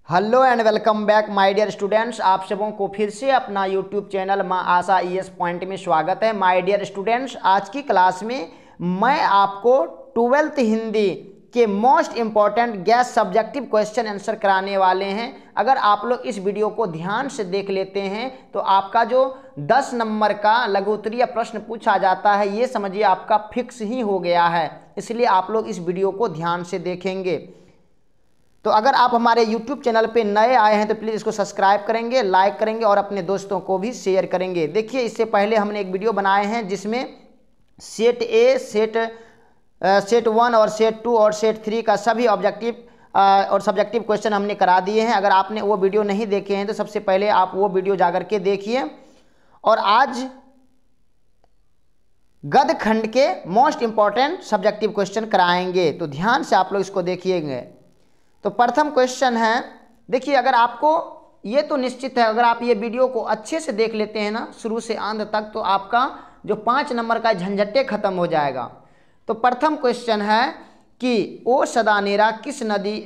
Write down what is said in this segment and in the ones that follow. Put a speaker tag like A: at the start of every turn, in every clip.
A: Hello and welcome back my dear students. आप सबों को फिर से अपना यूट्यूब चैनल माँ आशा ईएस पॉइंट में स्वागत है। माय डियर स्टूडेंट्स, आज की क्लास में मैं आपको 12th हिंदी के most important gas subjective question answer कराने वाले हैं। अगर आप लोग इस वीडियो को ध्यान से देख लेते हैं तो आपका जो 10 नंबर का लघु उत्तरीय प्रश्न पूछा जाता है ये समझिए आपका फिक्स ही हो गया है, इसलिए आप लोग इस वीडियो को ध्यान से देखेंगे। तो अगर आप हमारे YouTube चैनल पे नए आए हैं तो प्लीज़ इसको सब्सक्राइब करेंगे, लाइक करेंगे और अपने दोस्तों को भी शेयर करेंगे। देखिए, इससे पहले हमने एक वीडियो बनाए हैं जिसमें सेट ए, सेट 1 और सेट 2 और सेट 3 का सभी ऑब्जेक्टिव और सब्जेक्टिव क्वेश्चन हमने करा दिए हैं। अगर आपने वो वीडियो नहीं देखे हैं तो सबसे पहले आप वो वीडियो जा करके देखिए। और आज गद्य खंड के मोस्ट इंपॉर्टेंट सब्जेक्टिव क्वेश्चन कराएंगे, तो ध्यान से आप लोग इसको देखिएगा। तो प्रथम क्वेश्चन है, देखिए, अगर आपको ये तो निश्चित है, अगर आप ये वीडियो को अच्छे से देख लेते हैं ना शुरू से अंत तक, तो आपका जो 5 नंबर का झंझटे खत्म हो जाएगा। तो प्रथम क्वेश्चन है कि ओ सदानेरा किस नदी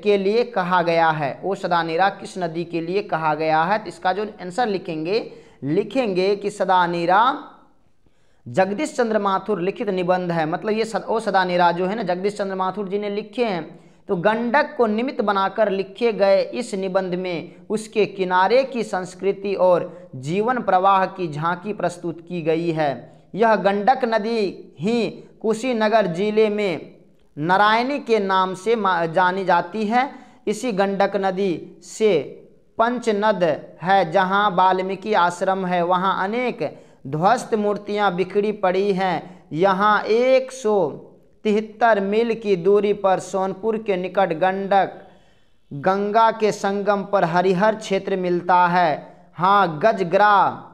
A: के लिए कहा गया है। ओ सदानेरा किस नदी के लिए कहा गया है। तो इसका जो आंसर लिखेंगे कि सदानेरा जगदीश चंद्र माथुर लिखित निबंध है। मतलब ये ओ सदानेरा जो है ना जगदीश चंद्र माथुर जी ने लिखे हैं। तो गंडक को निमित्त बनाकर लिखे गए इस निबंध में उसके किनारे की संस्कृति और जीवन प्रवाह की झांकी प्रस्तुत की गई है। यह गंडक नदी ही कुशीनगर जिले में नारायणी के नाम से जानी जाती है। इसी गंडक नदी से पंचनद है जहां वाल्मीकि आश्रम है। वहां अनेक ध्वस्त मूर्तियां बिखरी पड़ी हैं। यहाँ 173 मील की दूरी पर सोनपुर के निकट गंडक गंगा के संगम पर हरिहर क्षेत्र मिलता है। हाँ, गजग्रा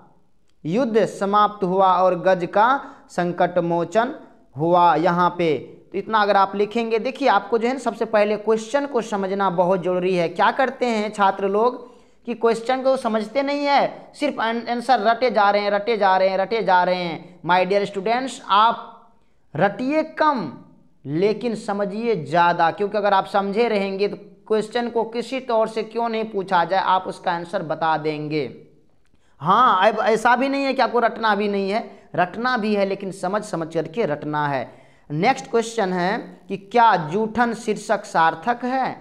A: युद्ध समाप्त हुआ और गज का संकट मोचन हुआ यहाँ पे। तो इतना अगर आप लिखेंगे, देखिए आपको जो है ना सबसे पहले क्वेश्चन को समझना बहुत जरूरी है। क्या करते हैं छात्र लोग कि क्वेश्चन को समझते नहीं है, सिर्फ आंसर रटे जा रहे हैं। माय डियर स्टूडेंट्स, आप रटिए कम लेकिन समझिए ज़्यादा, क्योंकि अगर आप समझे रहेंगे तो क्वेश्चन को किसी तौर से क्यों नहीं पूछा जाए आप उसका आंसर बता देंगे। हाँ, अब ऐसा भी नहीं है कि आपको रटना भी नहीं है, रटना भी है, लेकिन समझ करके रटना है। नेक्स्ट क्वेश्चन है कि क्या जूठन शीर्षक सार्थक है।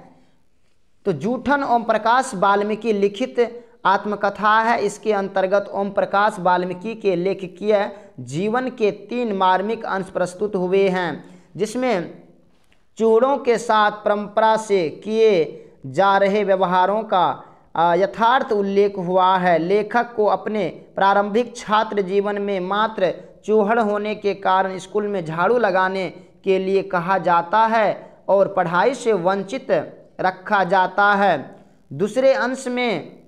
A: तो जूठन ओम प्रकाश वाल्मीकि लिखित आत्मकथा है। इसके अंतर्गत ओम प्रकाश वाल्मीकि के लेखकीय जीवन के 3 मार्मिक अंश प्रस्तुत हुए हैं, जिसमें चूड़ों के साथ परंपरा से किए जा रहे व्यवहारों का यथार्थ उल्लेख हुआ है। लेखक को अपने प्रारंभिक छात्र जीवन में मात्र चूहड़ होने के कारण स्कूल में झाड़ू लगाने के लिए कहा जाता है और पढ़ाई से वंचित रखा जाता है। दूसरे अंश में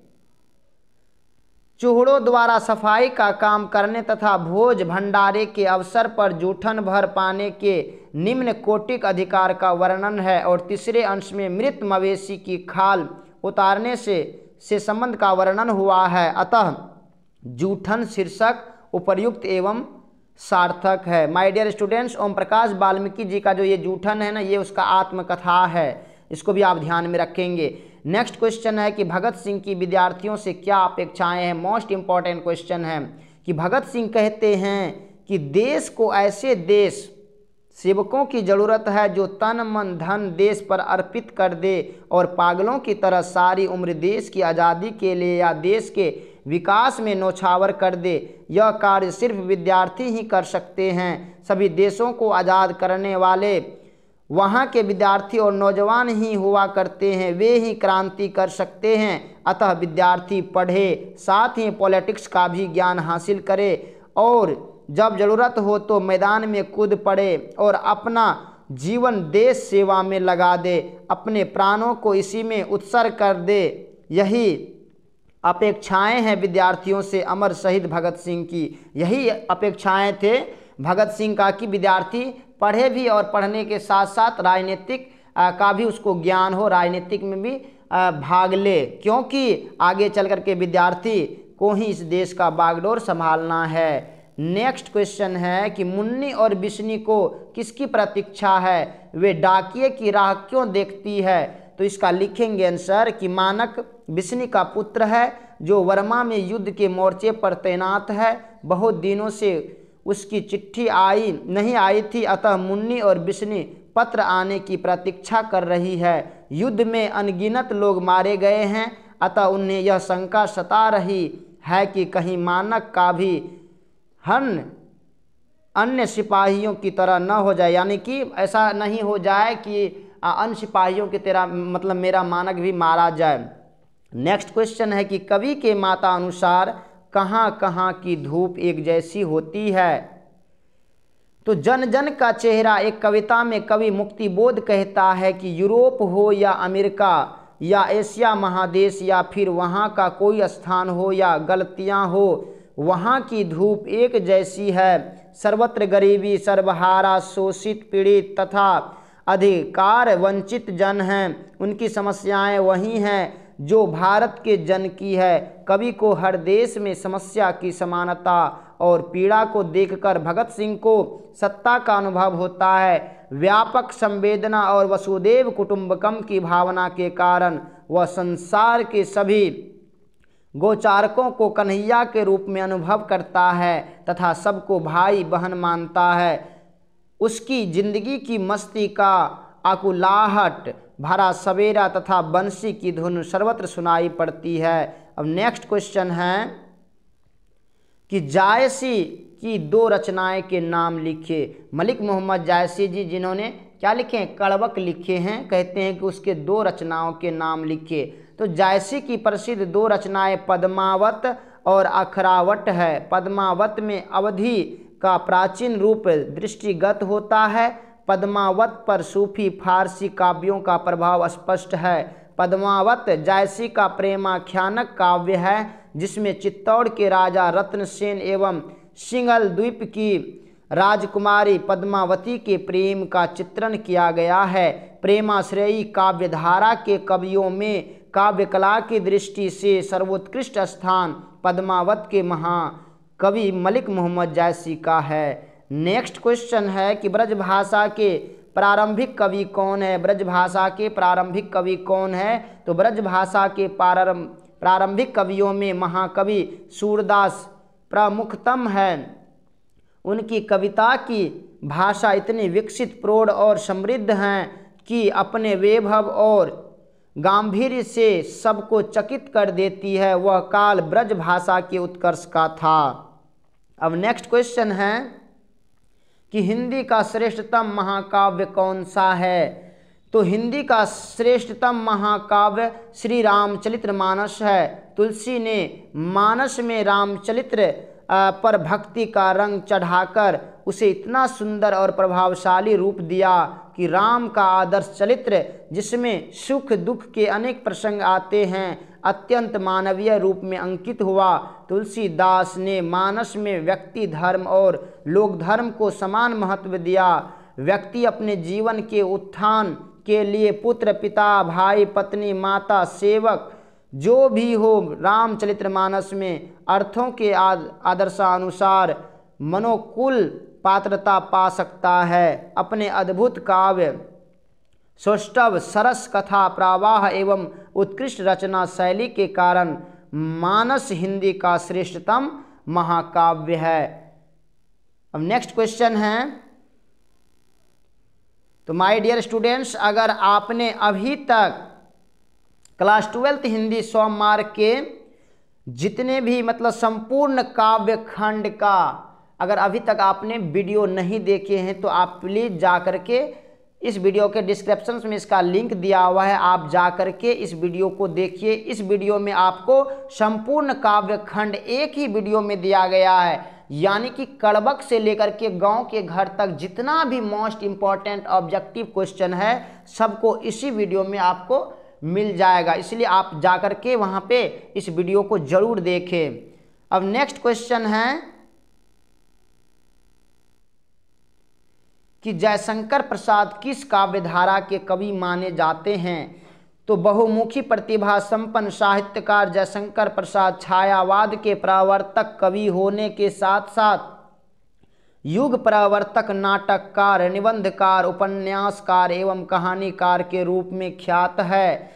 A: चूहड़ों द्वारा सफाई का काम करने तथा भोज भंडारे के अवसर पर जूठन भर पाने के निम्न कोटिक अधिकार का वर्णन है। और तीसरे अंश में मृत मवेशी की खाल उतारने से संबंध का वर्णन हुआ है। अतः जूठन शीर्षक उपयुक्त एवं सार्थक है। My dear students, Om Prakash Valmiki ji का जो ये जूठन है ना, ये उसका आत्मकथा है, इसको भी आप ध्यान में रखेंगे। नेक्स्ट क्वेश्चन है कि भगत सिंह की विद्यार्थियों से क्या अपेक्षाएं हैं। मोस्ट इंपॉर्टेंट क्वेश्चन है कि भगत सिंह कहते हैं कि देश को ऐसे देश सेवकों की जरूरत है जो तन मन धन देश पर अर्पित कर दे और पागलों की तरह सारी उम्र देश की आज़ादी के लिए या देश के विकास में न्यौछावर कर दे। यह कार्य सिर्फ विद्यार्थी ही कर सकते हैं। सभी देशों को आज़ाद करने वाले वहाँ के विद्यार्थी और नौजवान ही हुआ करते हैं, वे ही क्रांति कर सकते हैं। अतः विद्यार्थी पढ़े, साथ ही पॉलिटिक्स का भी ज्ञान हासिल करे और जब ज़रूरत हो तो मैदान में कूद पड़े और अपना जीवन देश सेवा में लगा दे, अपने प्राणों को इसी में उत्सर्ग कर दे। यही अपेक्षाएं हैं विद्यार्थियों से अमर शहीद भगत सिंह की। यही अपेक्षाएं थे भगत सिंह का कि विद्यार्थी पढ़े भी और पढ़ने के साथ साथ राजनीतिक का भी उसको ज्ञान हो, राजनीतिक में भी भाग ले, क्योंकि आगे चल कर के विद्यार्थी को ही इस देश का बागडोर संभालना है। नेक्स्ट क्वेश्चन है कि मुन्नी और बिश्नी को किसकी प्रतीक्षा है। वे डाकिये की राह क्यों देखती है। तो इसका लिखेंगे आंसर कि मानक बिस्नी का पुत्र है, जो वर्मा में युद्ध के मोर्चे पर तैनात है। बहुत दिनों से उसकी चिट्ठी नहीं आई थी, अतः मुन्नी और बिस्नी पत्र आने की प्रतीक्षा कर रही है। युद्ध में अनगिनत लोग मारे गए हैं, अतः उन्हें यह शंका सता रही है कि कहीं मानक का भी हन अन्य सिपाहियों की तरह न हो जाए, यानी कि ऐसा नहीं हो जाए कि अन्य सिपाहियों की तरह मतलब मेरा मानक भी मारा जाए। नेक्स्ट क्वेश्चन है कि कवि के माता अनुसार कहाँ कहाँ की धूप एक जैसी होती है। तो जन जन का चेहरा एक कविता में कवि मुक्तिबोध कहता है कि यूरोप हो या अमेरिका या एशिया महादेश या फिर वहाँ का कोई स्थान हो या गलतियाँ हो, वहाँ की धूप एक जैसी है। सर्वत्र गरीबी, सर्वहारा, शोषित, पीड़ित तथा अधिकार वंचित जन हैं। उनकी समस्याएं वही हैं जो भारत के जन की है। कवि को हर देश में समस्या की समानता और पीड़ा को देखकर भगत सिंह को सत्ता का अनुभव होता है। व्यापक संवेदना और वसुदेव कुटुंबकम की भावना के कारण वह संसार के सभी गोचारकों को कन्हैया के रूप में अनुभव करता है तथा सबको भाई बहन मानता है। उसकी जिंदगी की मस्ती का आकुलाहट भरा सवेरा तथा बंसी की धुन सर्वत्र सुनाई पड़ती है। अब नेक्स्ट क्वेश्चन है कि जायसी की दो रचनाएं के नाम लिखे। मलिक मोहम्मद जायसी जी जिन्होंने क्या लिखे हैं, कड़वक लिखे हैं, कहते हैं कि उसके दो रचनाओं के नाम लिखे। तो जायसी की प्रसिद्ध दो रचनाएं पद्मावत और अखरावट है। पद्मावत में अवधि का प्राचीन रूप दृष्टिगत होता है। पद्मावत पर सूफी फारसी काव्यों का प्रभाव स्पष्ट है। पद्मावत जायसी का प्रेमाख्यानक काव्य है, जिसमें चित्तौड़ के राजा रत्नसेन एवं सिंघल द्वीप की राजकुमारी पद्मावती के प्रेम का चित्रण किया गया है। प्रेमाश्रयी काव्यधारा के कवियों में काव्य कला की दृष्टि से सर्वोत्कृष्ट स्थान पद्मावत के महाकवि मलिक मोहम्मद जायसी का है। नेक्स्ट क्वेश्चन है कि ब्रजभाषा के प्रारंभिक कवि कौन है। ब्रजभाषा के प्रारंभिक कवि कौन है। तो ब्रजभाषा के प्रारंभिक कवियों में महाकवि सूरदास प्रमुखतम है। उनकी कविता की भाषा इतनी विकसित, प्रौढ़ और समृद्ध हैं कि अपने वैभव और गांधीर्य से सबको चकित कर देती है। वह काल ब्रजभाषा के उत्कर्ष का था। अब नेक्स्ट क्वेश्चन है कि हिंदी का श्रेष्ठतम महाकाव्य कौन सा है। तो हिंदी का श्रेष्ठतम महाकाव्य श्री रामचरितमानस है। तुलसी ने मानस में रामचरित्र पर भक्ति का रंग चढ़ाकर उसे इतना सुंदर और प्रभावशाली रूप दिया कि राम का आदर्श चरित्र, जिसमें सुख दुख के अनेक प्रसंग आते हैं, अत्यंत मानवीय रूप में अंकित हुआ। तुलसीदास ने मानस में व्यक्ति धर्म और लोक धर्म को समान महत्व दिया। व्यक्ति अपने जीवन के उत्थान के लिए पुत्र, पिता, भाई, पत्नी, माता, सेवक जो भी हो, रामचरितमानस में अर्थों के आदर्शानुसार मनोकुल पात्रता पा सकता है। अपने अद्भुत काव्य, सौष्ठव, सरस कथा प्रवाह एवं उत्कृष्ट रचना शैली के कारण मानस हिंदी का श्रेष्ठतम महाकाव्य है। अब नेक्स्ट क्वेश्चन है, तो माय डियर स्टूडेंट्स, अगर आपने अभी तक क्लास 12th हिंदी 100 मार्क के जितने भी मतलब संपूर्ण काव्य खंड का अगर अभी तक आपने वीडियो नहीं देखे हैं तो आप प्लीज़ जा कर के इस वीडियो के डिस्क्रिप्शन में इसका लिंक दिया हुआ है, आप जा कर के इस वीडियो को देखिए। इस वीडियो में आपको संपूर्ण काव्य खंड एक ही वीडियो में दिया गया है, यानी कि कड़बक से लेकर के गांव के घर तक जितना भी मोस्ट इम्पॉर्टेंट ऑब्जेक्टिव क्वेश्चन है सबको इसी वीडियो में आपको मिल जाएगा। इसलिए आप जाकर के वहां पे इस वीडियो को जरूर देखें। अब नेक्स्ट क्वेश्चन है कि जयशंकर प्रसाद किस काव्यधारा के कवि माने जाते हैं। तो बहुमुखी प्रतिभा संपन्न साहित्यकार जयशंकर प्रसाद छायावाद के प्रवर्तक कवि होने के साथ साथ युग प्रवर्तक, नाटककार, निबंधकार, उपन्यासकार एवं कहानीकार के रूप में ख्यात है।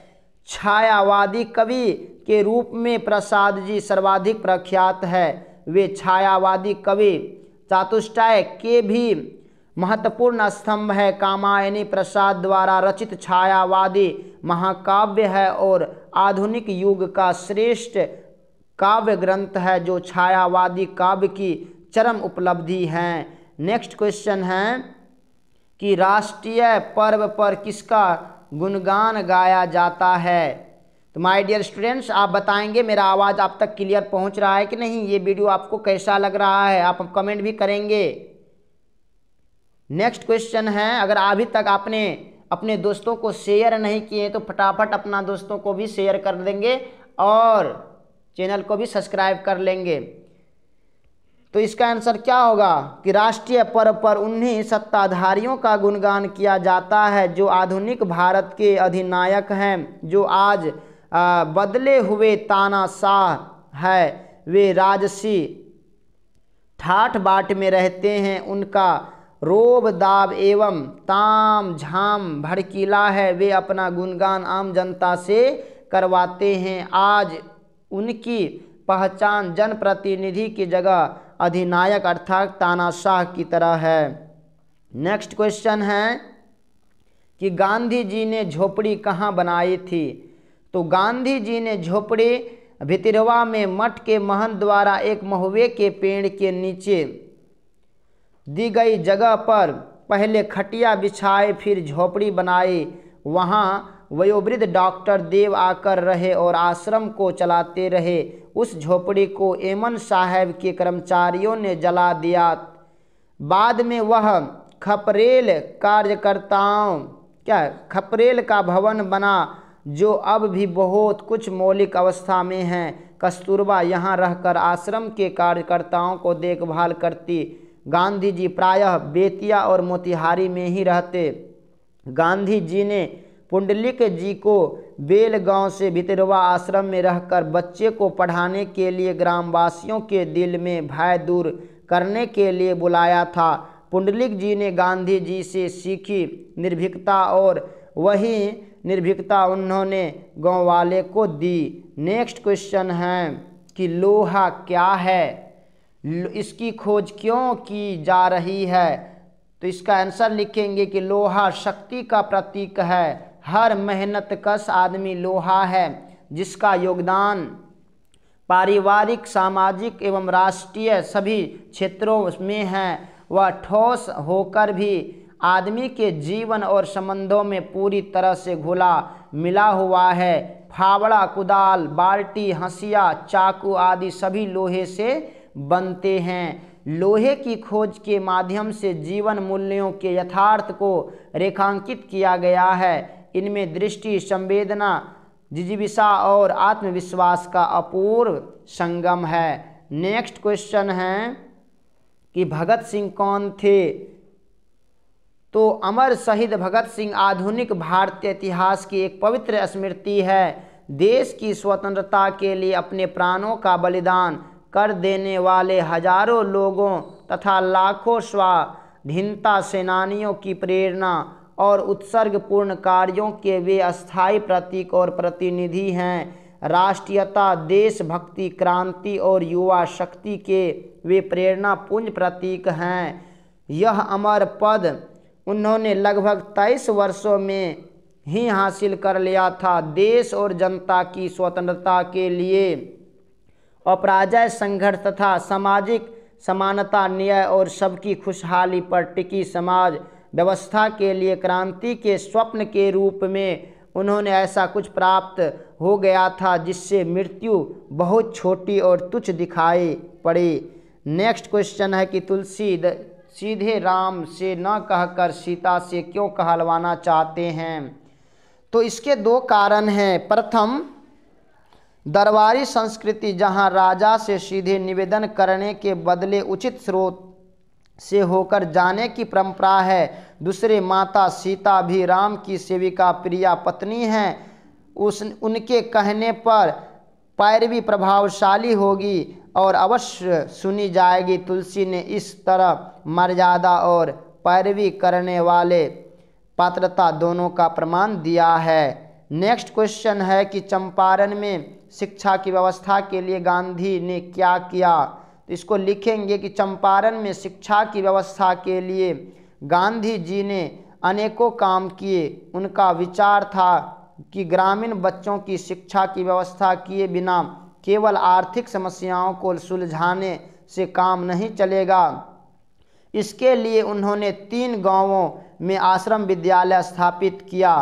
A: छायावादी कवि के रूप में प्रसाद जी सर्वाधिक प्रख्यात है। वे छायावादी कवि चातुष्टय के भी महत्वपूर्ण स्तंभ है। कामायनी प्रसाद द्वारा रचित छायावादी महाकाव्य है और आधुनिक युग का श्रेष्ठ काव्य ग्रंथ है, जो छायावादी काव्य की चरम उपलब्धि है। नेक्स्ट क्वेश्चन है कि राष्ट्रीय पर्व पर किसका गुणगान गाया जाता है। तो माय डियर स्टूडेंट्स, आप बताएंगे मेरा आवाज़ आप तक क्लियर पहुंच रहा है कि नहीं, ये वीडियो आपको कैसा लग रहा है, आप कमेंट भी करेंगे। नेक्स्ट क्वेश्चन है, अगर अभी तक आपने अपने दोस्तों को शेयर नहीं किए तो फटाफट अपना दोस्तों को भी शेयर कर देंगे और चैनल को भी सब्सक्राइब कर लेंगे। तो इसका आंसर क्या होगा कि राष्ट्रीय पर्व पर उन्हीं सत्ताधारियों का गुणगान किया जाता है जो आधुनिक भारत के अधिनायक हैं, जो आज बदले हुए तानाशाह है। वे राजसी ठाठ बाट में रहते हैं, उनका रोब दाब एवं ताम झाम भड़कीला है। वे अपना गुणगान आम जनता से करवाते हैं। आज उनकी पहचान जनप्रतिनिधि की जगह अधिनायक अर्थात तानाशाह की तरह है। नेक्स्ट क्वेश्चन है कि गांधी जी ने झोपड़ी कहाँ बनाई थी। तो गांधी जी ने झोपड़ी भितरवा में मठ के महंत द्वारा एक महुए के पेड़ के नीचे दी गई जगह पर पहले खटिया बिछाए, फिर झोपड़ी बनाई। वहाँ वयोवृद्ध डॉक्टर देव आकर रहे और आश्रम को चलाते रहे। उस झोपड़ी को एमन साहब के कर्मचारियों ने जला दिया। बाद में वह खपरेल का भवन बना, जो अब भी बहुत कुछ मौलिक अवस्था में है। कस्तूरबा यहाँ रहकर आश्रम के कार्यकर्ताओं को देखभाल करती। गांधी जी प्रायः बेतिया और मोतिहारी में ही रहते। गांधी जी ने पुंडलिक जी को बेलगांव से भितरवा आश्रम में रहकर बच्चे को पढ़ाने के लिए ग्रामवासियों के दिल में भय दूर करने के लिए बुलाया था। पुंडलिक जी ने गांधी जी से सीखी निर्भीकता और वही निर्भीकता उन्होंने गांव वाले को दी। नेक्स्ट क्वेश्चन है कि लोहा क्या है, इसकी खोज क्यों की जा रही है। तो इसका आंसर लिखेंगे कि लोहा शक्ति का प्रतीक है। हर मेहनतकश आदमी लोहा है, जिसका योगदान पारिवारिक, सामाजिक एवं राष्ट्रीय सभी क्षेत्रों में है। वह ठोस होकर भी आदमी के जीवन और संबंधों में पूरी तरह से घुला मिला हुआ है। फावड़ा, कुदाल, बाल्टी, हंसिया, चाकू आदि सभी लोहे से बनते हैं। लोहे की खोज के माध्यम से जीवन मूल्यों के यथार्थ को रेखांकित किया गया है। इनमें दृष्टि, संवेदना, जिजीविषा और आत्मविश्वास का अपूर्व संगम है। नेक्स्ट क्वेश्चन है कि भगत सिंह कौन थे। तो अमर शहीद भगत सिंह आधुनिक भारतीय इतिहास की एक पवित्र स्मृति है। देश की स्वतंत्रता के लिए अपने प्राणों का बलिदान कर देने वाले हजारों लोगों तथा लाखों स्वाधीनता सेनानियों की प्रेरणा और उत्सर्गपूर्ण कार्यों के वे अस्थायी प्रतीक और प्रतिनिधि हैं। राष्ट्रीयता, देशभक्ति, क्रांति और युवा शक्ति के वे प्रेरणा पुंज प्रतीक हैं। यह अमर पद उन्होंने लगभग 23 वर्षों में ही हासिल कर लिया था। देश और जनता की स्वतंत्रता के लिए अपराजय संघर्ष तथा सामाजिक समानता, न्याय और सबकी खुशहाली पर टिकी समाज व्यवस्था के लिए क्रांति के स्वप्न के रूप में उन्होंने ऐसा कुछ प्राप्त हो गया था जिससे मृत्यु बहुत छोटी और तुच्छ दिखाई पड़ी। नेक्स्ट क्वेश्चन है कि तुलसी सीधे राम से न कहकर सीता से क्यों कहलवाना चाहते हैं। तो इसके दो कारण हैं। प्रथम, दरबारी संस्कृति जहां राजा से सीधे निवेदन करने के बदले उचित स्रोत से होकर जाने की परंपरा है। दूसरे, माता सीता भी राम की सेविका प्रिया पत्नी हैं। उनके कहने पर पैरवी प्रभावशाली होगी और अवश्य सुनी जाएगी। तुलसी ने इस तरह मर्यादा और पैरवी करने वाले पात्रता दोनों का प्रमाण दिया है। नेक्स्ट क्वेश्चन है कि चंपारण में शिक्षा की व्यवस्था के लिए गांधी ने क्या किया। तो इसको लिखेंगे कि चंपारण में शिक्षा की व्यवस्था के लिए गांधी जी ने अनेकों काम किए। उनका विचार था कि ग्रामीण बच्चों की शिक्षा की व्यवस्था किए बिना केवल आर्थिक समस्याओं को सुलझाने से काम नहीं चलेगा। इसके लिए उन्होंने 3 गांवों में आश्रम विद्यालय स्थापित किया,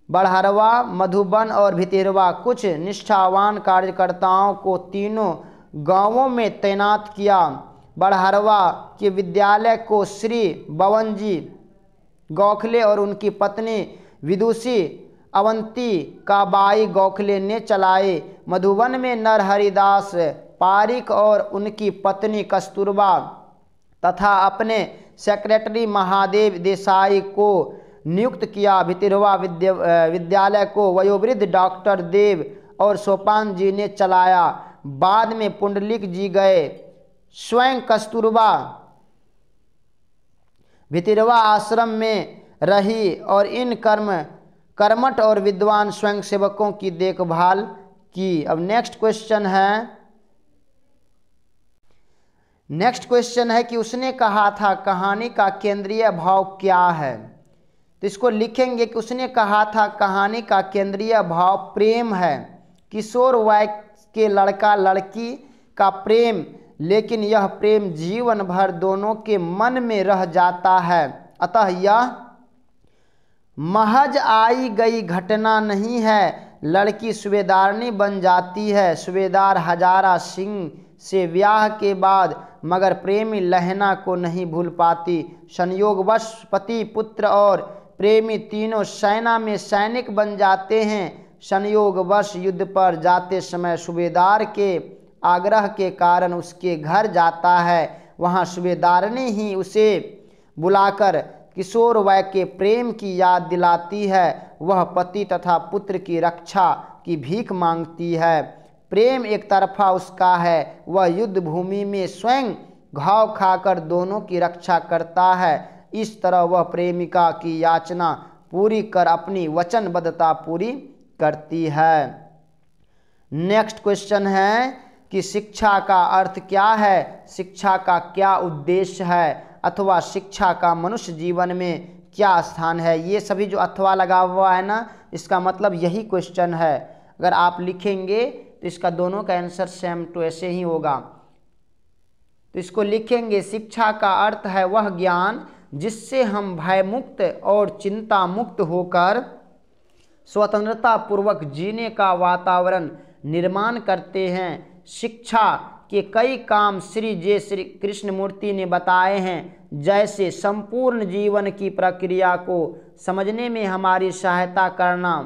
A: बड़हरवा, मधुबन और भितिरवा। कुछ निष्ठावान कार्यकर्ताओं को तीनों गांवों में तैनात किया। बड़हरवा के विद्यालय को श्री बवनजी गोखले और उनकी पत्नी विदुषी अवंती काबाई गोखले ने चलाए। मधुबन में नरहरिदास पारिक और उनकी पत्नी कस्तूरबा तथा अपने सेक्रेटरी महादेव देसाई को नियुक्त किया। भितिरवा विद्यालय को वयोवृद्ध डॉक्टर देव और सोपान जी ने चलाया। बाद में पुंडलिक जी गए। स्वयं कस्तूरबा भितिरवा आश्रम में रही और इन कर्मठ और विद्वान स्वयंसेवकों की देखभाल की। अब नेक्स्ट क्वेश्चन है कि उसने कहा था कहानी का केंद्रीय भाव क्या है। तो इसको लिखेंगे कि उसने कहा था कहानी का केंद्रीय भाव प्रेम है। किशोर वय के लड़का लड़की का प्रेम, लेकिन यह प्रेम जीवन भर दोनों के मन में रह जाता है। अतः यह महज आई गई घटना नहीं है। लड़की सूबेदारनी बन जाती है। सूबेदार हजारा सिंह से ब्याह के बाद मगर प्रेमी लहना को नहीं भूल पाती। संयोगवश पति, पुत्र और प्रेमी तीनों सेना में सैनिक बन जाते हैं। संयोगवश युद्ध पर जाते समय सूबेदार के आग्रह के कारण उसके घर जाता है। वहाँ सूबेदारनी ही उसे बुलाकर किशोर वय के प्रेम की याद दिलाती है। वह पति तथा पुत्र की रक्षा की भीख मांगती है। प्रेम एक तरफा उसका है। वह युद्ध भूमि में स्वयं घाव खाकर दोनों की रक्षा करता है। इस तरह वह प्रेमिका की याचना पूरी कर अपनी वचनबद्धता पूरी करती है। नेक्स्ट क्वेश्चन है कि शिक्षा का अर्थ क्या है, शिक्षा का क्या उद्देश्य है, अथवा शिक्षा का मनुष्य जीवन में क्या स्थान है। ये सभी जो अथवा लगा हुआ है ना, इसका मतलब यही क्वेश्चन है। अगर आप लिखेंगे तो इसका दोनों का आंसर सेम टू ऐसे ही होगा। तो इसको लिखेंगे शिक्षा का अर्थ है वह ज्ञान जिससे हम भयमुक्त और चिंता मुक्त होकर स्वतंत्रता पूर्वक जीने का वातावरण निर्माण करते हैं। शिक्षा के कई काम श्री कृष्णमूर्ति ने बताए हैं, जैसे संपूर्ण जीवन की प्रक्रिया को समझने में हमारी सहायता करना।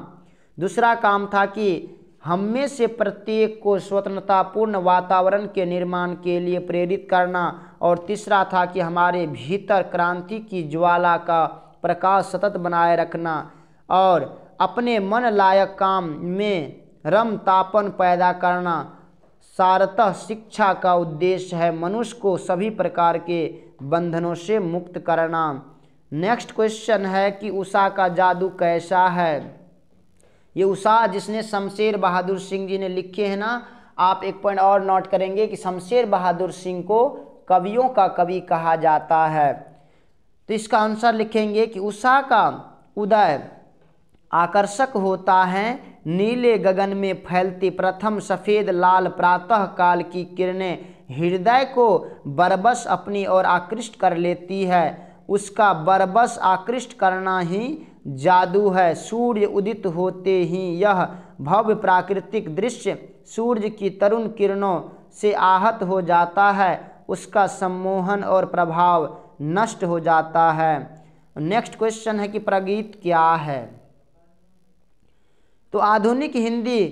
A: दूसरा काम था कि हम में से प्रत्येक को स्वतंत्रतापूर्ण वातावरण के निर्माण के लिए प्रेरित करना। और तीसरा था कि हमारे भीतर क्रांति की ज्वाला का प्रकाश सतत बनाए रखना और अपने मन लायक काम में रम तापन पैदा करना। सारतः शिक्षा का उद्देश्य है मनुष्य को सभी प्रकार के बंधनों से मुक्त करना। नेक्स्ट क्वेश्चन है कि उषा का जादू कैसा है। ये उषा जिसने शमशेर बहादुर सिंह जी ने लिखे हैं ना, आप एक पॉइंट और नोट करेंगे कि शमशेर बहादुर सिंह को कवियों का कवि कहा जाता है। तो इसका आंसर लिखेंगे कि उषा का उदय आकर्षक होता है। नीले गगन में फैलती प्रथम सफ़ेद लाल प्रातः काल की किरणें हृदय को बरबस अपनी ओर आकृष्ट कर लेती है। उसका बरबस आकृष्ट करना ही जादू है। सूर्य उदित होते ही यह भव्य प्राकृतिक दृश्य सूर्य की तरुण किरणों से आहत हो जाता है। उसका सम्मोहन और प्रभाव नष्ट हो जाता है। नेक्स्ट क्वेश्चन है कि प्रगीत क्या है। तो आधुनिक हिंदी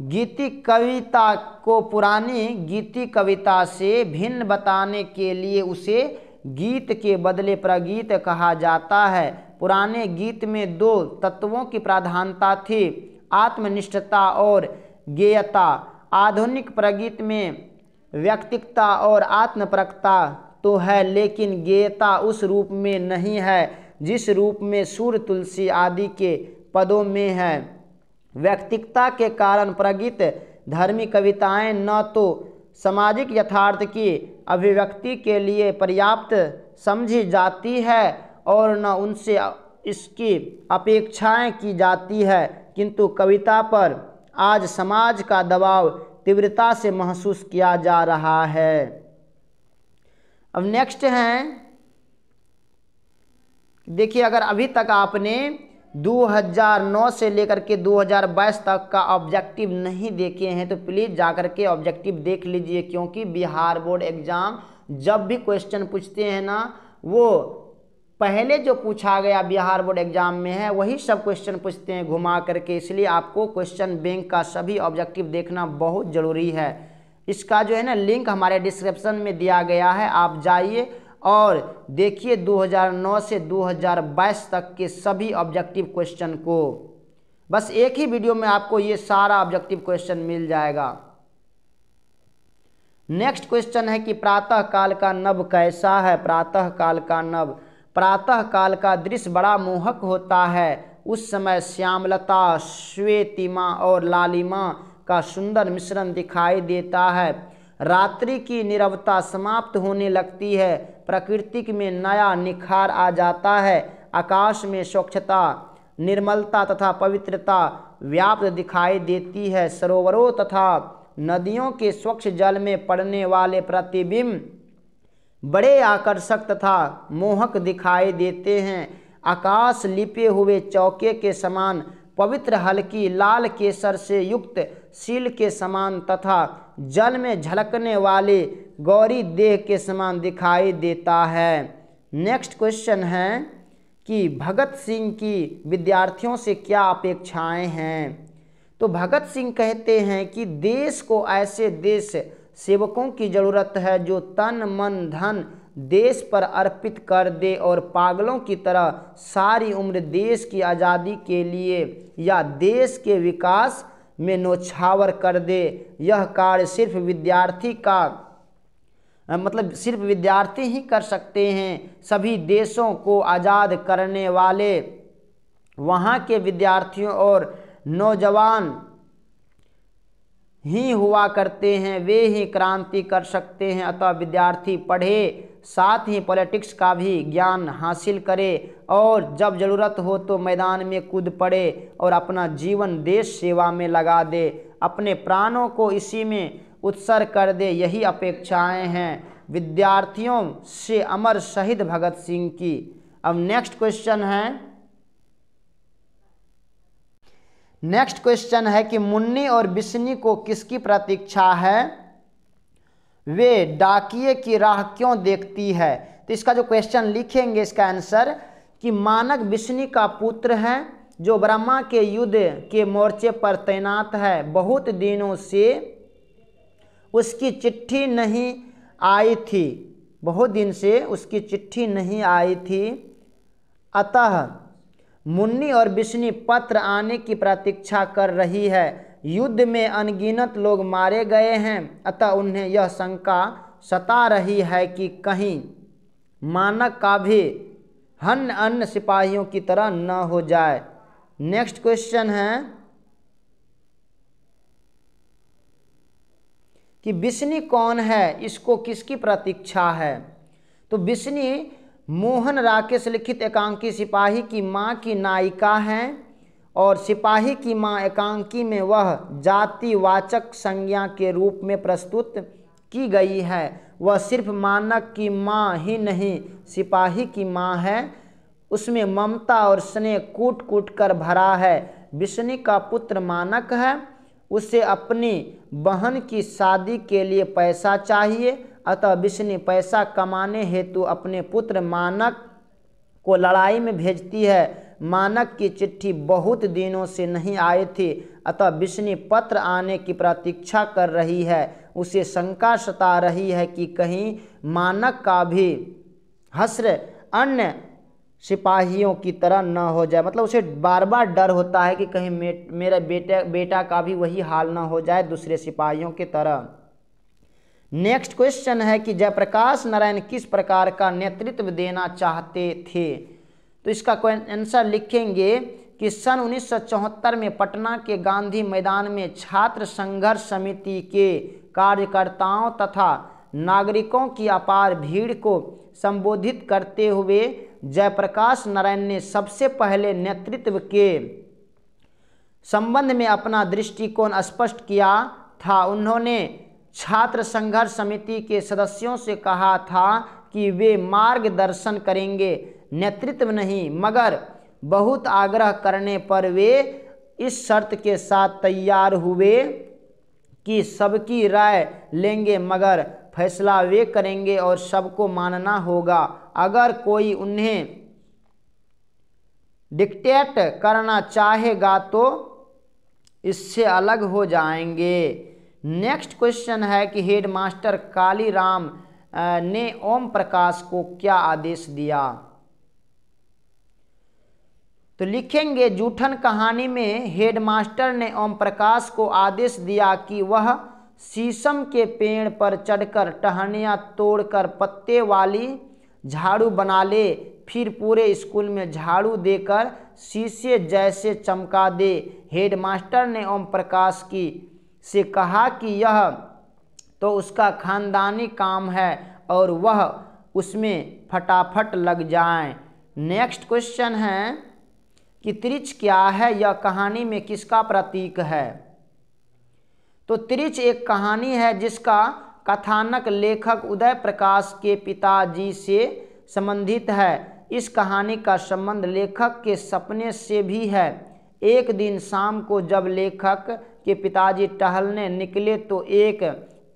A: गीति कविता को पुरानी गीति कविता से भिन्न बताने के लिए उसे गीत के बदले प्रगीत कहा जाता है। पुराने गीत में 2 तत्वों की प्रधानता थी, आत्मनिष्ठता और गेयता। आधुनिक प्रगीत में व्यक्तिकता और आत्मपरकता तो है, लेकिन ज्ञेयता उस रूप में नहीं है जिस रूप में सूर्य, तुलसी आदि के पदों में है। व्यक्तिकता के कारण प्रगीत धर्मी कविताएं न तो सामाजिक यथार्थ की अभिव्यक्ति के लिए पर्याप्त समझी जाती है और न उनसे इसकी अपेक्षाएं की जाती है, किंतु कविता पर आज समाज का दबाव तीव्रता से महसूस किया जा रहा है। अब नेक्स्ट है, देखिए अगर अभी तक आपने 2009 से लेकर के 2022 तक का ऑब्जेक्टिव नहीं देखे हैं तो प्लीज़ जाकर के ऑब्जेक्टिव देख लीजिए, क्योंकि बिहार बोर्ड एग्ज़ाम जब भी क्वेश्चन पूछते हैं ना, वो पहले जो पूछा गया बिहार बोर्ड एग्ज़ाम में है वही सब क्वेश्चन पूछते हैं घुमा करके। इसलिए आपको क्वेश्चन बैंक का सभी ऑब्जेक्टिव देखना बहुत ज़रूरी है। इसका जो है ना लिंक हमारे डिस्क्रिप्शन में दिया गया है, आप जाइए और देखिए 2009 से 2022 तक के सभी ऑब्जेक्टिव क्वेश्चन को। बस एक ही वीडियो में आपको ये सारा ऑब्जेक्टिव क्वेश्चन मिल जाएगा। नेक्स्ट क्वेश्चन है कि प्रातः काल का नभ कैसा है। प्रातः काल का नभ, प्रातः काल का दृश्य बड़ा मोहक होता है। उस समय श्यामलता, श्वेतिमा और लालिमा का सुंदर मिश्रण दिखाई देता है। रात्रि की नीरवता समाप्त होने लगती है, प्रकृति में नया निखार आ जाता है। आकाश में स्वच्छता, निर्मलता तथा पवित्रता व्याप्त दिखाई देती है। सरोवरों तथा नदियों के स्वच्छ जल में पड़ने वाले प्रतिबिंब बड़े आकर्षक तथा मोहक दिखाई देते हैं। आकाश लिपे हुए चौके के समान पवित्र, हल्की लाल केसर से युक्त सील के समान तथा जल में झलकने वाले गौरी देह के समान दिखाई देता है। नेक्स्ट क्वेश्चन है कि भगत सिंह की विद्यार्थियों से क्या अपेक्षाएं हैं। तो भगत सिंह कहते हैं कि देश को ऐसे देश सेवकों की ज़रूरत है जो तन मन धन देश पर अर्पित कर दे और पागलों की तरह सारी उम्र देश की आज़ादी के लिए या देश के विकास में न्योछावर कर दे। यह कार्य सिर्फ विद्यार्थी ही कर सकते हैं। सभी देशों को आज़ाद करने वाले वहाँ के विद्यार्थियों और नौजवान ही हुआ करते हैं, वे ही क्रांति कर सकते हैं। अतः विद्यार्थी पढ़े, साथ ही पॉलिटिक्स का भी ज्ञान हासिल करे और जब ज़रूरत हो तो मैदान में कूद पड़े और अपना जीवन देश सेवा में लगा दे, अपने प्राणों को इसी में उत्सर्ग कर दे। यही अपेक्षाएं हैं विद्यार्थियों से अमर शहीद भगत सिंह की। अब नेक्स्ट क्वेश्चन है कि मुन्नी और बिस्नी को किसकी प्रतीक्षा है, वे डाकिये की राह क्यों देखती है। तो इसका जो क्वेश्चन लिखेंगे इसका आंसर कि मानक बिस्नी का पुत्र है जो ब्रह्मा के युद्ध के मोर्चे पर तैनात है। बहुत दिनों से उसकी चिट्ठी नहीं आई थी, बहुत दिन से उसकी चिट्ठी नहीं आई थी। अतः मुन्नी और बिस्नी पत्र आने की प्रतीक्षा कर रही है। युद्ध में अनगिनत लोग मारे गए हैं, अतः उन्हें यह शंका सता रही है कि कहीं मानक का भी अन्य सिपाहियों की तरह न हो जाए। नेक्स्ट क्वेश्चन है कि बिस्नी कौन है, इसको किसकी प्रतीक्षा है। तो बिस्नी मोहन राकेश लिखित एकांकी सिपाही की माँ की नायिका हैं और सिपाही की माँ एकांकी में वह जातिवाचक संज्ञा के रूप में प्रस्तुत की गई है। वह सिर्फ मानक की माँ ही नहीं, सिपाही की माँ है। उसमें ममता और स्नेह कूट कूट कर भरा है। बिस्नी का पुत्र मानक है, उसे अपनी बहन की शादी के लिए पैसा चाहिए। अतः बिस्नी पैसा कमाने हेतु अपने पुत्र मानक को लड़ाई में भेजती है। मानक की चिट्ठी बहुत दिनों से नहीं आई थी, अतः बिस्नी पत्र आने की प्रतीक्षा कर रही है। उसे शंका सता रही है कि कहीं मानक का भी हश्र अन्य सिपाहियों की तरह न हो जाए। मतलब उसे बार बार डर होता है कि कहीं मेरा बेटा का भी वही हाल न हो जाए दूसरे सिपाहियों की तरह। नेक्स्ट क्वेश्चन है कि जयप्रकाश नारायण किस प्रकार का नेतृत्व देना चाहते थे। तो इसका आंसर लिखेंगे कि सन 1974 में पटना के गांधी मैदान में छात्र संघर्ष समिति के कार्यकर्ताओं तथा नागरिकों की अपार भीड़ को संबोधित करते हुए जयप्रकाश नारायण ने सबसे पहले नेतृत्व के संबंध में अपना दृष्टिकोण स्पष्ट किया था। उन्होंने छात्र संघर्ष समिति के सदस्यों से कहा था कि वे मार्गदर्शन करेंगे, नेतृत्व नहीं, मगर बहुत आग्रह करने पर वे इस शर्त के साथ तैयार हुए कि सबकी राय लेंगे मगर फैसला वे करेंगे और सबको मानना होगा। अगर कोई उन्हें डिक्टेट करना चाहेगा तो इससे अलग हो जाएंगे। नेक्स्ट क्वेश्चन है कि हेडमास्टर कालीराम ने ओम प्रकाश को क्या आदेश दिया। तो लिखेंगे जूठन कहानी में हेडमास्टर ने ओम प्रकाश को आदेश दिया कि वह शीशम के पेड़ पर चढ़कर टहनियाँ तोड़कर पत्ते वाली झाड़ू बना ले, फिर पूरे स्कूल में झाड़ू देकर शीशे जैसे चमका दे। हेडमास्टर ने ओम प्रकाश से कहा कि यह तो उसका खानदानी काम है और वह उसमें फटाफट लग जाए। नेक्स्ट क्वेश्चन है कि त्रिच क्या है, यह कहानी में किसका प्रतीक है। तो त्रिच एक कहानी है जिसका कथानक लेखक उदय प्रकाश के पिताजी से संबंधित है। इस कहानी का संबंध लेखक के सपने से भी है। एक दिन शाम को जब लेखक के पिताजी टहलने निकले तो एक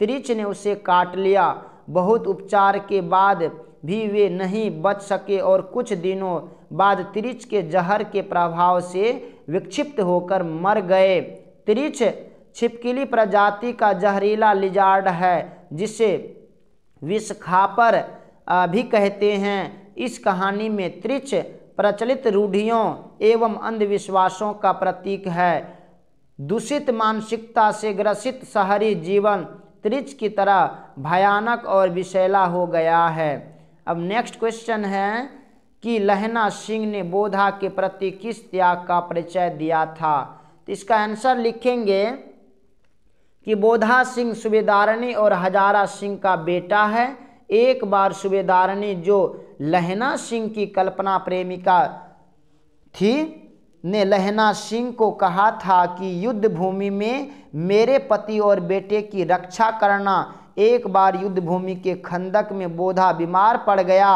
A: त्रिच ने उसे काट लिया। बहुत उपचार के बाद भी वे नहीं बच सके और कुछ दिनों बाद त्रिच के जहर के प्रभाव से विक्षिप्त होकर मर गए। त्रिच छिपकली प्रजाति का जहरीला लिजार्ड है जिसे विषखापर भी कहते हैं। इस कहानी में त्रिच प्रचलित रूढ़ियों एवं अंधविश्वासों का प्रतीक है। दूषित मानसिकता से ग्रसित शहरी जीवन त्रिच की तरह भयानक और विषैला हो गया है। अब नेक्स्ट क्वेश्चन है कि लहना सिंह ने बोधा के प्रति किस त्याग का परिचय दिया था। तो इसका आंसर लिखेंगे कि बोधा सिंह सूबेदारनी और हजारा सिंह का बेटा है। एक बार सूबेदारनी जो लहना सिंह की कल्पना प्रेमिका थी ने लहना सिंह को कहा था कि युद्ध भूमि में मेरे पति और बेटे की रक्षा करना। एक बार युद्ध भूमि के खंदक में बोधा बीमार पड़ गया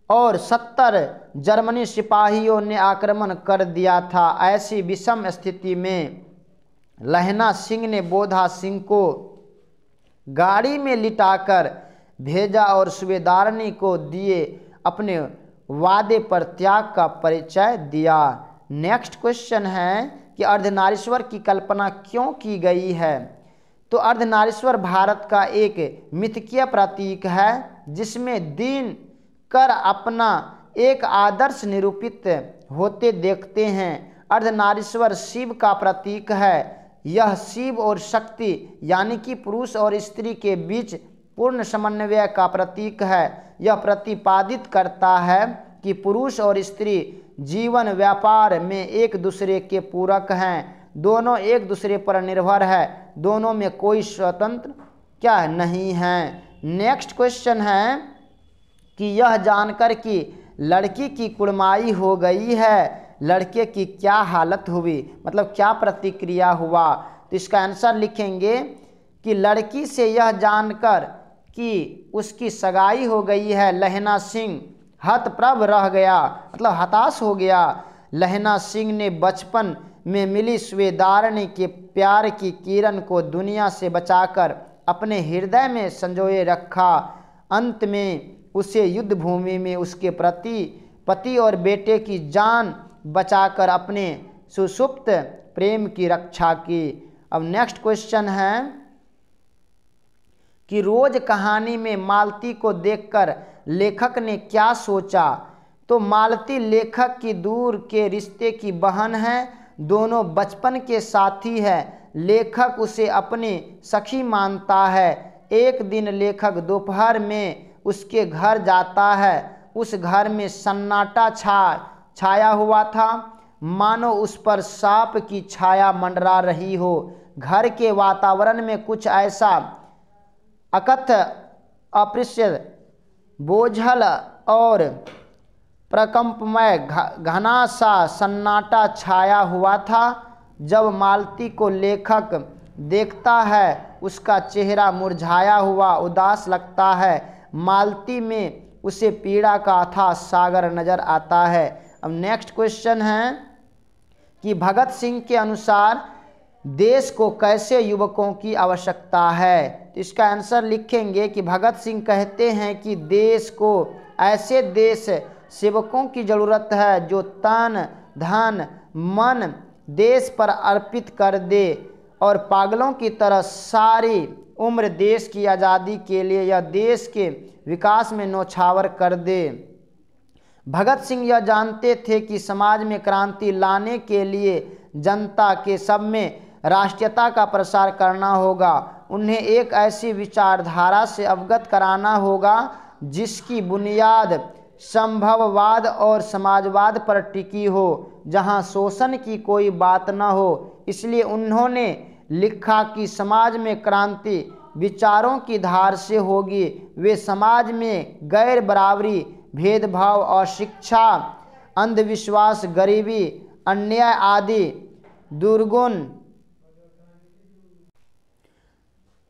A: और 70 जर्मनी सिपाहियों ने आक्रमण कर दिया था। ऐसी विषम स्थिति में लहना सिंह ने बोधा सिंह को गाड़ी में लिटाकर भेजा और सूबेदारनी को दिए अपने वादे पर त्याग का परिचय दिया। नेक्स्ट क्वेश्चन है कि अर्धनारीश्वर की कल्पना क्यों की गई है। तो अर्धनारीश्वर भारत का एक मिथकीय प्रतीक है जिसमें दीन कर अपना एक आदर्श निरूपित होते देखते हैं। अर्धनारीश्वर शिव का प्रतीक है। यह शिव और शक्ति यानी कि पुरुष और स्त्री के बीच पूर्ण समन्वय का प्रतीक है। यह प्रतिपादित करता है कि पुरुष और स्त्री जीवन व्यापार में एक दूसरे के पूरक हैं, दोनों एक दूसरे पर निर्भर है, दोनों में कोई स्वतंत्र क्या नहीं है। नेक्स्ट क्वेश्चन है कि यह जानकर कि लड़की की कुड़माई हो गई है, लड़के की क्या हालत हुई, मतलब क्या प्रतिक्रिया हुआ। तो इसका आंसर लिखेंगे कि लड़की से यह जानकर कि उसकी सगाई हो गई है लहना सिंह हतप्रभ रह गया, मतलब हताश हो गया। लहना सिंह ने बचपन में मिली सूबेदारनी के प्यार की किरण को दुनिया से बचाकर अपने हृदय में संजोए रखा। अंत में उसे युद्ध भूमि में उसके पति और बेटे की जान बचाकर अपने सुषुप्त प्रेम की रक्षा की। अब नेक्स्ट क्वेश्चन है कि रोज कहानी में मालती को देखकर लेखक ने क्या सोचा। तो मालती लेखक की दूर के रिश्ते की बहन है, दोनों बचपन के साथी है। लेखक उसे अपनी सखी मानता है। एक दिन लेखक दोपहर में उसके घर जाता है। उस घर में सन्नाटा छाया हुआ था, मानो उस पर सांप की छाया मंडरा रही हो। घर के वातावरण में कुछ ऐसा अकथ, अप्रत्याशित, बोझल और प्रकंपमय घना सा सन्नाटा छाया हुआ था। जब मालती को लेखक देखता है, उसका चेहरा मुरझाया हुआ उदास लगता है। मालती में उसे पीड़ा का अथाह सागर नजर आता है। अब नेक्स्ट क्वेश्चन है कि भगत सिंह के अनुसार देश को कैसे युवकों की आवश्यकता है। तो इसका आंसर लिखेंगे कि भगत सिंह कहते हैं कि देश को ऐसे देश सेवकों की ज़रूरत है जो तन धन मन देश पर अर्पित कर दे और पागलों की तरह सारी उम्र देश की आज़ादी के लिए या देश के विकास में न्यौछावर कर दे। भगत सिंह यह जानते थे कि समाज में क्रांति लाने के लिए जनता के सब में राष्ट्रीयता का प्रसार करना होगा। उन्हें एक ऐसी विचारधारा से अवगत कराना होगा जिसकी बुनियाद संभववाद और समाजवाद पर टिकी हो, जहां शोषण की कोई बात न हो। इसलिए उन्होंने लिखा कि समाज में क्रांति विचारों की धार से होगी। वे समाज में गैर बराबरी, भेदभाव, अशिक्षा, अंधविश्वास, गरीबी, अन्याय आदि दुर्गुण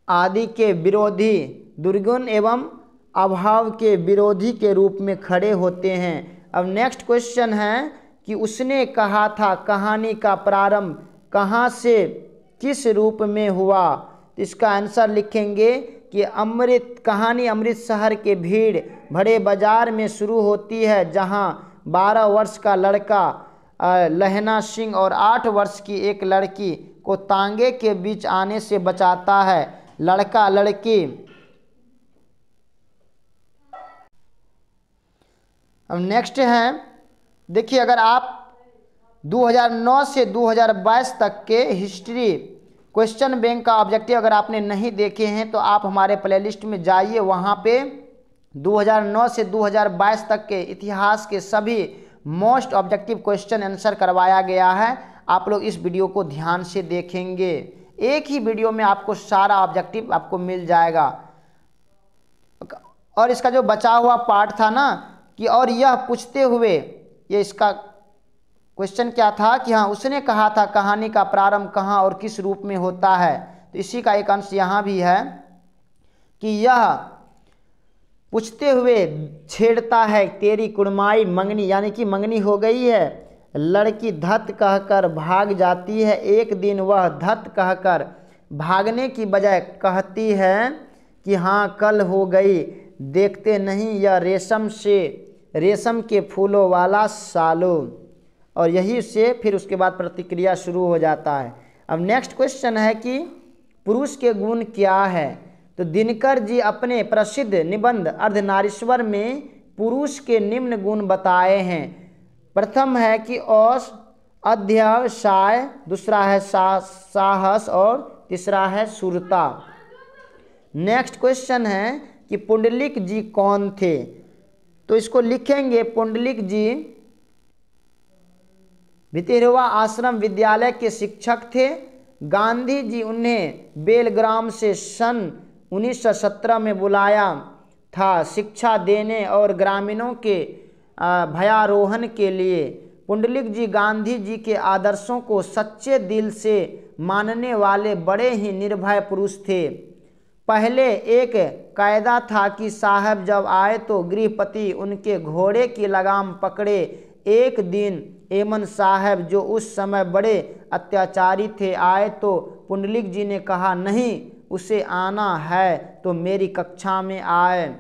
A: के विरोधी, दुर्गुण एवं अभाव के विरोधी के रूप में खड़े होते हैं। अब नेक्स्ट क्वेश्चन है कि उसने कहा था कहानी का प्रारंभ कहाँ से किस रूप में हुआ। तो इसका आंसर लिखेंगे कि कहानी अमृत शहर के भीड़ भरे बाजार में शुरू होती है, जहां 12 वर्ष का लड़का लहना सिंह और 8 वर्ष की एक लड़की को तांगे के बीच आने से बचाता है। लड़का लड़की। अब नेक्स्ट है, देखिए अगर आप 2009 से 2022 तक के हिस्ट्री क्वेश्चन बैंक का ऑब्जेक्टिव अगर आपने नहीं देखे हैं तो आप हमारे प्लेलिस्ट में जाइए, वहाँ पे 2009 से 2022 तक के इतिहास के सभी मोस्ट ऑब्जेक्टिव क्वेश्चन आंसर करवाया गया है। आप लोग इस वीडियो को ध्यान से देखेंगे, एक ही वीडियो में आपको सारा ऑब्जेक्टिव आपको मिल जाएगा। और इसका जो बचा हुआ पार्ट था ना कि और यह पूछते हुए, ये इसका क्वेश्चन क्या था कि हाँ उसने कहा था कहानी का प्रारंभ कहाँ और किस रूप में होता है। तो इसी का एक अंश यहाँ भी है कि यह पूछते हुए छेड़ता है तेरी कुड़माई मंगनी, यानी कि मंगनी हो गई है। लड़की धत कहकर भाग जाती है। एक दिन वह धत कहकर भागने की बजाय कहती है कि हाँ कल हो गई, देखते नहीं यह रेशम के फूलों वाला सालो। और यही से फिर उसके बाद प्रतिक्रिया शुरू हो जाता है। अब नेक्स्ट क्वेश्चन है कि पुरुष के गुण क्या है। तो दिनकर जी अपने प्रसिद्ध निबंध अर्धनारीश्वर में पुरुष के निम्न गुण बताए हैं। प्रथम है कि अध्यवसाय, दूसरा है साहस और तीसरा है शूरता। नेक्स्ट क्वेश्चन है कि पुंडलिक जी कौन थे। तो इसको लिखेंगे पुंडलिक जी भितरवा आश्रम विद्यालय के शिक्षक थे। गांधी जी उन्हें बेलग्राम से सन 1917 में बुलाया था शिक्षा देने और ग्रामीणों के भयारोहण के लिए। पुंडलिक जी गांधी जी के आदर्शों को सच्चे दिल से मानने वाले बड़े ही निर्भय पुरुष थे। पहले एक कायदा था कि साहब जब आए तो गृहपति उनके घोड़े की लगाम पकड़े। एक दिन एमन साहब जो उस समय बड़े अत्याचारी थे आए तो पुंडलिक जी ने कहा नहीं, उसे आना है तो मेरी कक्षा में आए,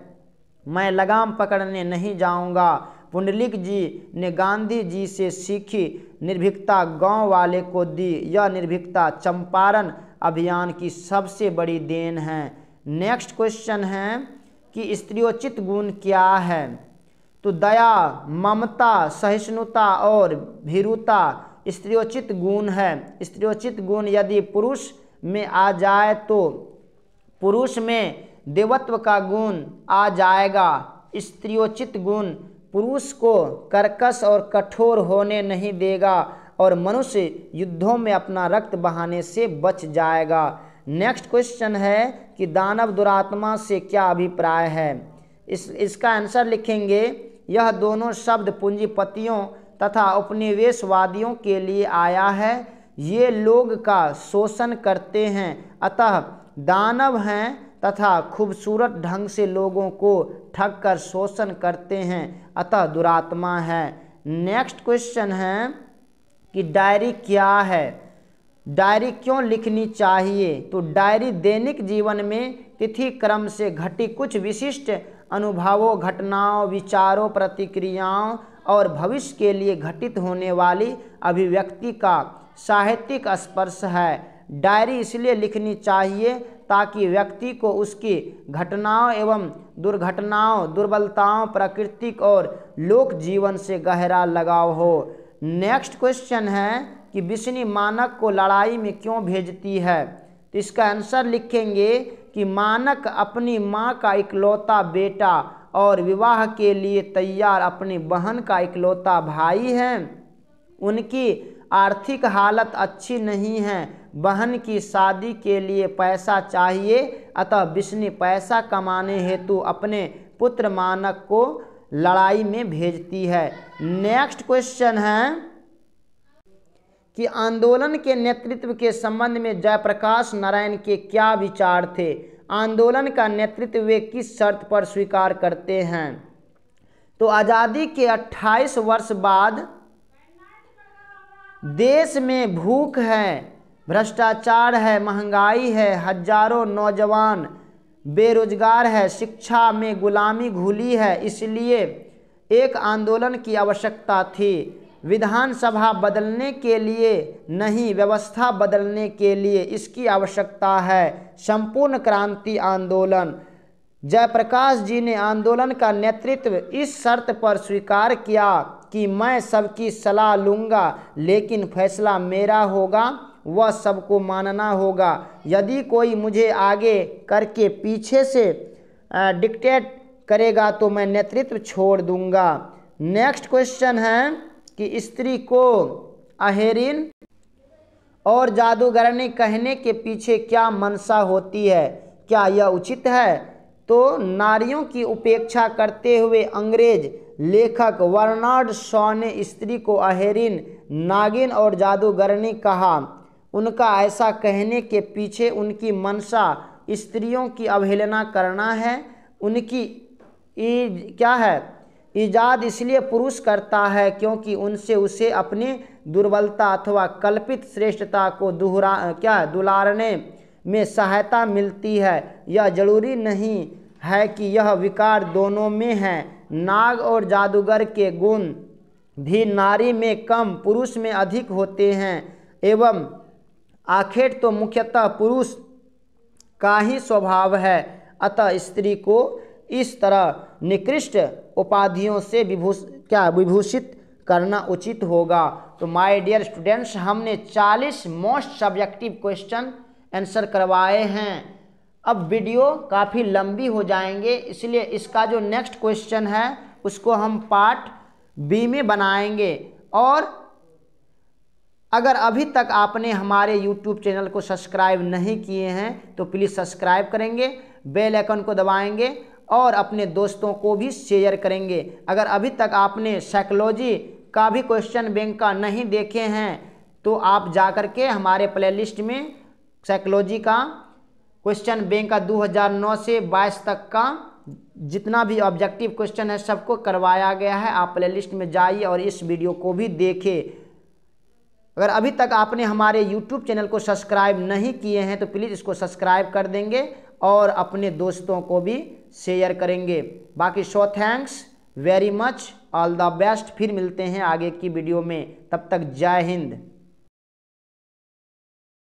A: मैं लगाम पकड़ने नहीं जाऊंगा। पुंडलिक जी ने गांधी जी से सीखी निर्भीकता गांव वाले को दी। यह निर्भीकता चंपारण अभियान की सबसे बड़ी देन है। नेक्स्ट क्वेश्चन है कि स्त्रियोचित गुण क्या है। तो दया, ममता, सहिष्णुता और भीरुता स्त्रियोचित गुण है। स्त्रियोचित गुण यदि पुरुष में आ जाए तो पुरुष में देवत्व का गुण आ जाएगा। स्त्रियोचित गुण पुरुष को कर्कश और कठोर होने नहीं देगा और मनुष्य युद्धों में अपना रक्त बहाने से बच जाएगा। नेक्स्ट क्वेश्चन है कि दानव दुरात्मा से क्या अभिप्राय है। इसका आंसर लिखेंगे, यह दोनों शब्द पूंजीपतियों तथा उपनिवेशवादियों के लिए आया है। ये लोग का शोषण करते हैं, अतः दानव हैं, तथा खूबसूरत ढंग से लोगों को ठग कर शोषण करते हैं, अतः दुरात्मा है। नेक्स्ट क्वेश्चन है कि डायरी क्या है, डायरी क्यों लिखनी चाहिए। तो डायरी दैनिक जीवन में तिथि क्रम से घटी कुछ विशिष्ट अनुभवों, घटनाओं, विचारों, प्रतिक्रियाओं और भविष्य के लिए घटित होने वाली अभिव्यक्ति का साहित्यिक स्पर्श है। डायरी इसलिए लिखनी चाहिए ताकि व्यक्ति को उसकी घटनाओं एवं दुर्घटनाओं, दुर्बलताओं, प्राकृतिक और लोक जीवन से गहरा लगाव हो। नेक्स्ट क्वेश्चन है कि बिस्नी मानक को लड़ाई में क्यों भेजती है। तो इसका आंसर लिखेंगे कि मानक अपनी मां का इकलौता बेटा और विवाह के लिए तैयार अपनी बहन का इकलौता भाई है। उनकी आर्थिक हालत अच्छी नहीं है, बहन की शादी के लिए पैसा चाहिए, अतः बिस्नी पैसा कमाने हेतु अपने पुत्र मानक को लड़ाई में भेजती है। नेक्स्ट क्वेश्चन है कि आंदोलन के नेतृत्व के संबंध में जयप्रकाश नारायण के क्या विचार थे। आंदोलन का नेतृत्व वे किस शर्त पर स्वीकार करते हैं। तो आज़ादी के 28 वर्ष बाद देश में भूख है, भ्रष्टाचार है, महंगाई है, हजारों नौजवान बेरोजगार है, शिक्षा में गुलामी घुली है, इसलिए एक आंदोलन की आवश्यकता थी। विधानसभा बदलने के लिए नहीं, व्यवस्था बदलने के लिए इसकी आवश्यकता है। संपूर्ण क्रांति आंदोलन। जयप्रकाश जी ने आंदोलन का नेतृत्व इस शर्त पर स्वीकार किया कि मैं सबकी सलाह लूँगा, लेकिन फैसला मेरा होगा, वह सबको मानना होगा। यदि कोई मुझे आगे करके पीछे से डिक्टेट करेगा तो मैं नेतृत्व छोड़ दूंगा। नेक्स्ट क्वेश्चन है कि स्त्री को अहेरिन और जादूगरनी कहने के पीछे क्या मंशा होती है, क्या यह उचित है। तो नारियों की उपेक्षा करते हुए अंग्रेज लेखक बर्नार्ड शॉ ने स्त्री को अहेरिन, नागिन और जादूगरनी कहा। उनका ऐसा कहने के पीछे उनकी मंशा स्त्रियों की अवहेलना करना है। उनकी क्या है, ईजाद इसलिए पुरुष करता है क्योंकि उनसे उसे अपनी दुर्बलता अथवा कल्पित श्रेष्ठता को दुलारने में सहायता मिलती है। यह जरूरी नहीं है कि यह विकार दोनों में है। नाग और जादूगर के गुण भी नारी में कम, पुरुष में अधिक होते हैं एवं आखेट तो मुख्यतः पुरुष का ही स्वभाव है। अतः स्त्री को इस तरह निकृष्ट उपाधियों से विभूषित करना उचित होगा। तो माय डियर स्टूडेंट्स, हमने 40 मोस्ट सब्जेक्टिव क्वेश्चन आंसर करवाए हैं। अब वीडियो काफ़ी लंबी हो जाएंगे, इसलिए इसका जो नेक्स्ट क्वेश्चन है उसको हम पार्ट बी में बनाएंगे। और अगर अभी तक आपने हमारे YouTube चैनल को सब्सक्राइब नहीं किए हैं तो प्लीज़ सब्सक्राइब करेंगे, बेल आइकन को दबाएंगे और अपने दोस्तों को भी शेयर करेंगे। अगर अभी तक आपने साइकोलॉजी का भी क्वेश्चन बैंक का नहीं देखे हैं तो आप जा कर के हमारे प्लेलिस्ट में साइकोलॉजी का क्वेश्चन बैंक का 2009 से 22 तक का जितना भी ऑब्जेक्टिव क्वेश्चन है सबको करवाया गया है। आप प्लेलिस्ट में जाइए और इस वीडियो को भी देखें। अगर अभी तक आपने हमारे YouTube चैनल को सब्सक्राइब नहीं किए हैं तो प्लीज़ इसको सब्सक्राइब कर देंगे और अपने दोस्तों को भी शेयर करेंगे। बाकी thanks very much, all the best. फिर मिलते हैं आगे की वीडियो में, तब तक जय हिंद।